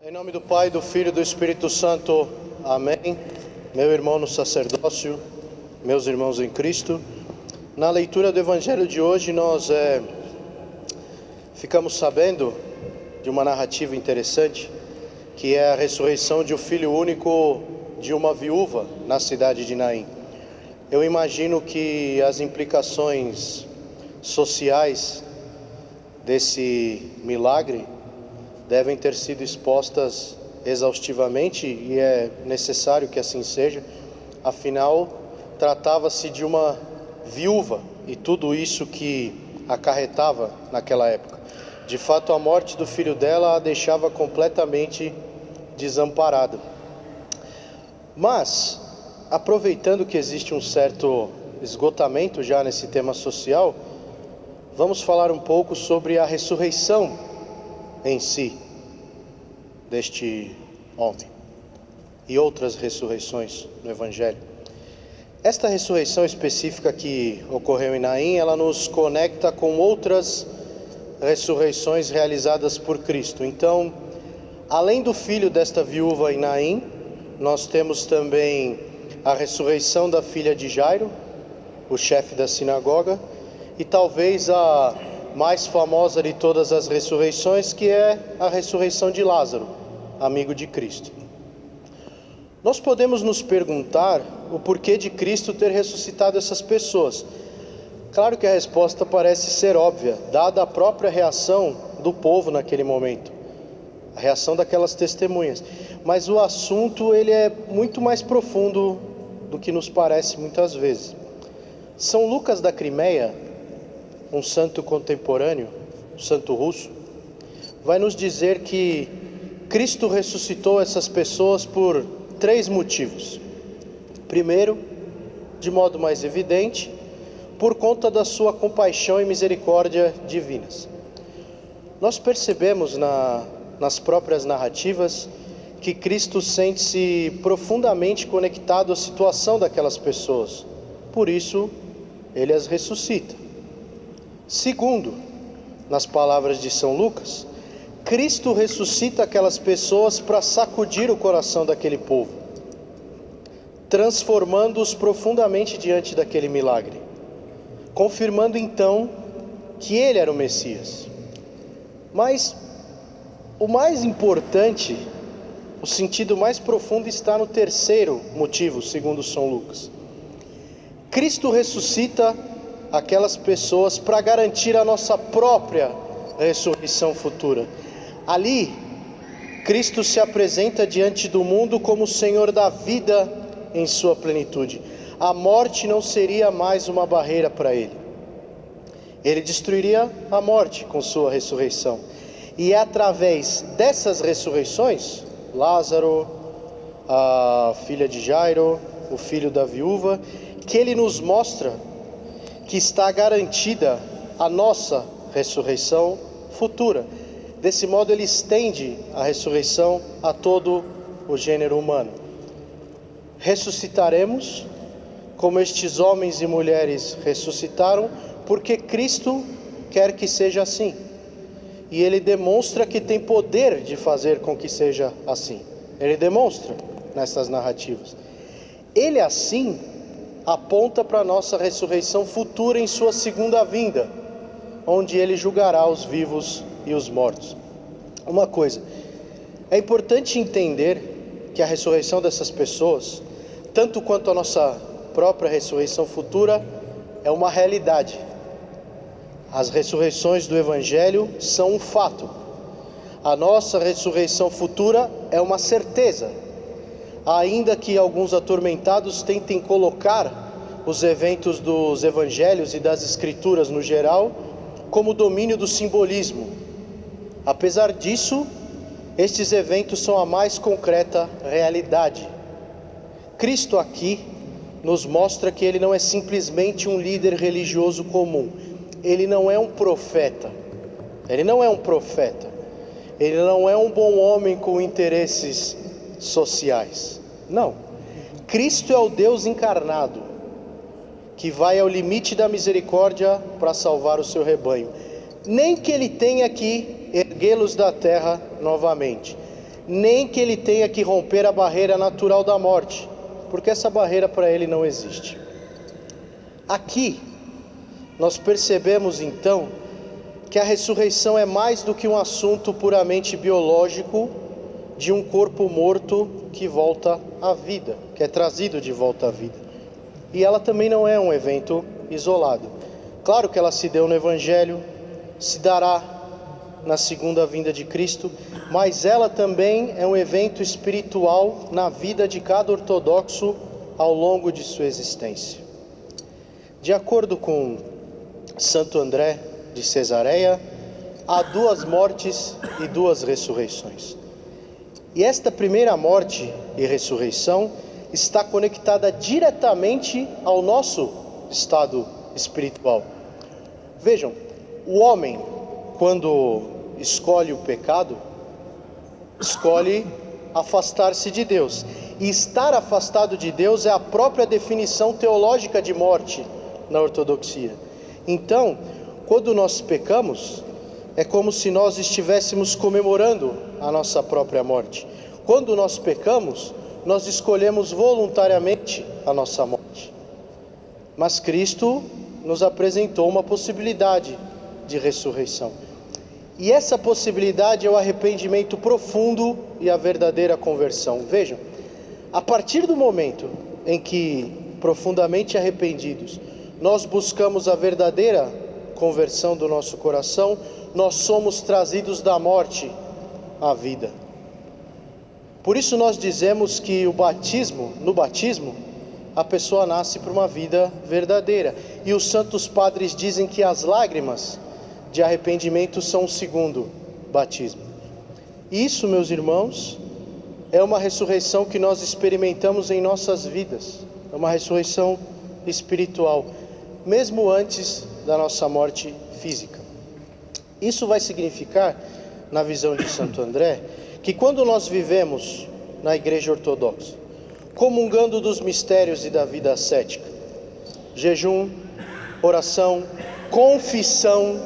Em nome do Pai, do Filho e do Espírito Santo. Amém. Meu irmão no sacerdócio, meus irmãos em Cristo. Na leitura do Evangelho de hoje, nós ficamos sabendo de uma narrativa interessante, que é a ressurreição de um filho único de uma viúva na cidade de Naim. Eu imagino que as implicações sociais desse milagre devem ter sido expostas exaustivamente, e é necessário que assim seja. Afinal, tratava-se de uma viúva e tudo isso que acarretava naquela época. De fato, a morte do filho dela a deixava completamente desamparada. Mas, aproveitando que existe um certo esgotamento já nesse tema social, vamos falar um pouco sobre a ressurreição em si deste homem e outras ressurreições no Evangelho. Esta ressurreição específica que ocorreu em Naim, ela nos conecta com outras ressurreições realizadas por Cristo. Então, além do filho desta viúva em Naim, nós temos também a ressurreição da filha de Jairo, o chefe da sinagoga, e talvez a mais famosa de todas as ressurreições, que é a ressurreição de Lázaro, amigo de Cristo. Nós podemos nos perguntar o porquê de Cristo ter ressuscitado essas pessoas. Claro que a resposta parece ser óbvia, dada a própria reação do povo naquele momento, a reação daquelas testemunhas. Mas o assunto ele é muito mais profundo do que nos parece muitas vezes. São Lucas da Crimeia, um santo contemporâneo, um santo russo, vai nos dizer que Cristo ressuscitou essas pessoas por 3 motivos. Primeiro, de modo mais evidente, por conta da sua compaixão e misericórdia divinas. Nós percebemos nas próprias narrativas que Cristo sente-se profundamente conectado à situação daquelas pessoas. Por isso, ele as ressuscita. Segundo, nas palavras de São Lucas, Cristo ressuscita aquelas pessoas para sacudir o coração daquele povo, transformando-os profundamente diante daquele milagre, confirmando então que ele era o Messias. Mas o mais importante, o sentido mais profundo está no terceiro motivo, segundo São Lucas. Cristo ressuscita aquelas pessoas para garantir a nossa própria ressurreição futura. Ali, Cristo se apresenta diante do mundo como o Senhor da vida em sua plenitude. A morte não seria mais uma barreira para ele. Ele destruiria a morte com sua ressurreição. E é através dessas ressurreições, Lázaro, a filha de Jairo, o filho da viúva, que ele nos mostra que está garantida a nossa ressurreição futura. Desse modo, ele estende a ressurreição a todo o gênero humano. Ressuscitaremos como estes homens e mulheres ressuscitaram, porque Cristo quer que seja assim. E ele demonstra que tem poder de fazer com que seja assim. Ele demonstra nessas narrativas. Ele assim aponta para a nossa ressurreição futura em sua segunda vinda, onde ele julgará os vivos e os mortos. Uma coisa, é importante entender que a ressurreição dessas pessoas, tanto quanto a nossa própria ressurreição futura, é uma realidade. As ressurreições do Evangelho são um fato. A nossa ressurreição futura é uma certeza. Ainda que alguns atormentados tentem colocar os eventos dos evangelhos e das escrituras no geral como domínio do simbolismo. Apesar disso, estes eventos são a mais concreta realidade. Cristo aqui nos mostra que ele não é simplesmente um líder religioso comum. Ele não é um profeta. Ele não é um profeta. Ele não é um bom homem com interesses sociais. Não. Cristo é o Deus encarnado, que vai ao limite da misericórdia para salvar o seu rebanho. Nem que ele tenha que erguê-los da terra novamente. nem que ele tenha que romper a barreira natural da morte, porque essa barreira para ele não existe. Aqui, nós percebemos então que a ressurreição é mais do que um assunto puramente biológico de um corpo morto que volta à vida, que é trazido de volta à vida. E ela também não é um evento isolado. Claro que ela se deu no Evangelho, se dará na segunda vinda de Cristo, mas ela também é um evento espiritual na vida de cada ortodoxo ao longo de sua existência. De acordo com Santo André de Cesareia, há 2 mortes e 2 ressurreições. E esta primeira morte e ressurreição está conectada diretamente ao nosso estado espiritual. Vejam, o homem, quando escolhe o pecado, escolhe afastar-se de Deus. E estar afastado de Deus é a própria definição teológica de morte na ortodoxia. Então, quando nós pecamos, é como se nós estivéssemos comemorando a nossa própria morte. Quando nós pecamos, nós escolhemos voluntariamente a nossa morte. Mas Cristo nos apresentou uma possibilidade de ressurreição. E essa possibilidade é o arrependimento profundo e a verdadeira conversão. Vejam, a partir do momento em que, profundamente arrependidos, nós buscamos a verdadeira conversão do nosso coração, nós somos trazidos da morte à vida. Por isso nós dizemos que no batismo, a pessoa nasce para uma vida verdadeira. E os santos padres dizem que as lágrimas de arrependimento são o segundo batismo. Isso, meus irmãos, é uma ressurreição que nós experimentamos em nossas vidas. É uma ressurreição espiritual, mesmo antes da nossa morte física. Isso vai significar, na visão de Santo André, que quando nós vivemos na Igreja Ortodoxa, comungando dos mistérios e da vida ascética, jejum, oração, confissão,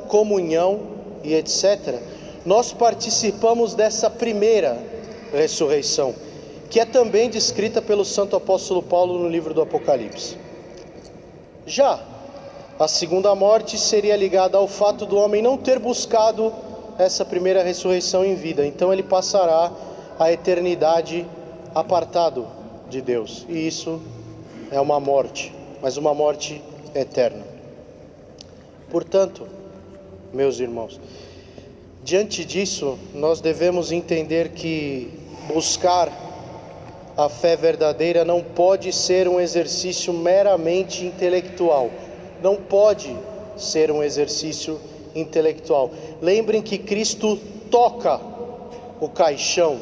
comunhão e etc., nós participamos dessa primeira ressurreição, que é também descrita pelo Santo Apóstolo Paulo no livro do Apocalipse. Já a segunda morte seria ligada ao fato do homem não ter buscado essa primeira ressurreição em vida, então ele passará a eternidade apartado de Deus, e isso é uma morte, mas uma morte eterna. Portanto, meus irmãos, diante disso, nós devemos entender que buscar a fé verdadeira não pode ser um exercício meramente intelectual, não pode ser um exercício intelectual. Lembrem que Cristo toca o caixão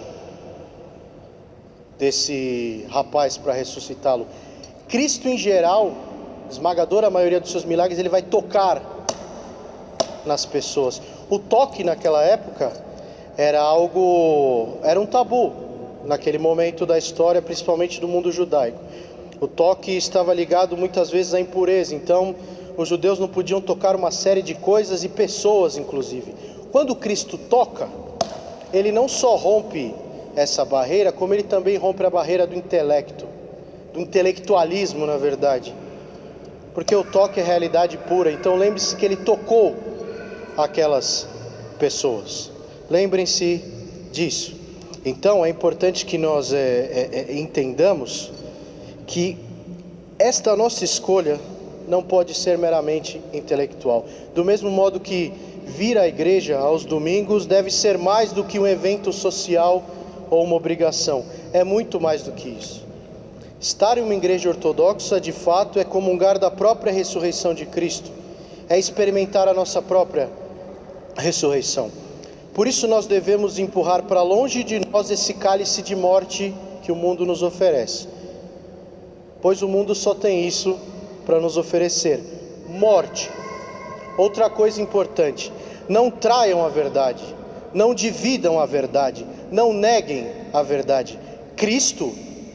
desse rapaz para ressuscitá-lo. Cristo, em geral, esmagadora maioria dos seus milagres, ele vai tocar nas pessoas. O toque naquela época era um tabu naquele momento da história, principalmente do mundo judaico. O toque estava ligado muitas vezes à impureza, então os judeus não podiam tocar uma série de coisas e pessoas, inclusive. Quando Cristo toca, ele não só rompe essa barreira, como ele também rompe a barreira do intelecto, do intelectualismo, na verdade, porque o toque é realidade pura. Então lembre-se que ele tocou aquelas pessoas, lembrem-se disso. Então é importante que nós entendamos que esta nossa escolha não pode ser meramente intelectual, do mesmo modo que vir à igreja aos domingos deve ser mais do que um evento social ou uma obrigação, é muito mais do que isso. Estar em uma igreja ortodoxa, de fato, é comungar da própria ressurreição de Cristo, é experimentar a nossa própria ressurreição. Por isso nós devemos empurrar para longe de nós esse cálice de morte que o mundo nos oferece, pois o mundo só tem isso para nos oferecer: morte. Outra coisa importante: não traiam a verdade, não dividam a verdade, não neguem a verdade. Cristo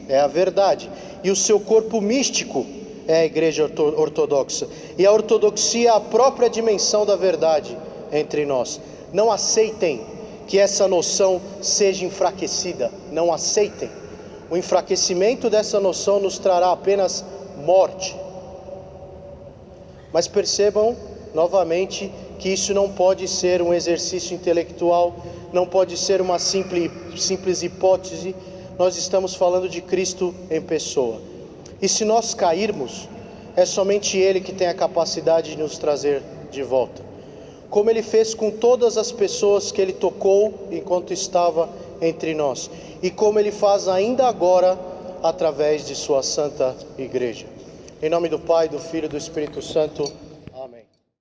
é a verdade, e o seu corpo místico é a igreja ortodoxa, e a ortodoxia é a própria dimensão da verdade entre nós. Não aceitem que essa noção seja enfraquecida. Não aceitem. O enfraquecimento dessa noção nos trará apenas morte. Mas percebam novamente que isso não pode ser um exercício intelectual, não pode ser uma simples hipótese. Nós estamos falando de Cristo em pessoa. E se nós cairmos, é somente Ele que tem a capacidade de nos trazer de volta. Como Ele fez com todas as pessoas que Ele tocou enquanto estava entre nós. E como Ele faz ainda agora através de sua santa igreja. Em nome do Pai, do Filho e do Espírito Santo.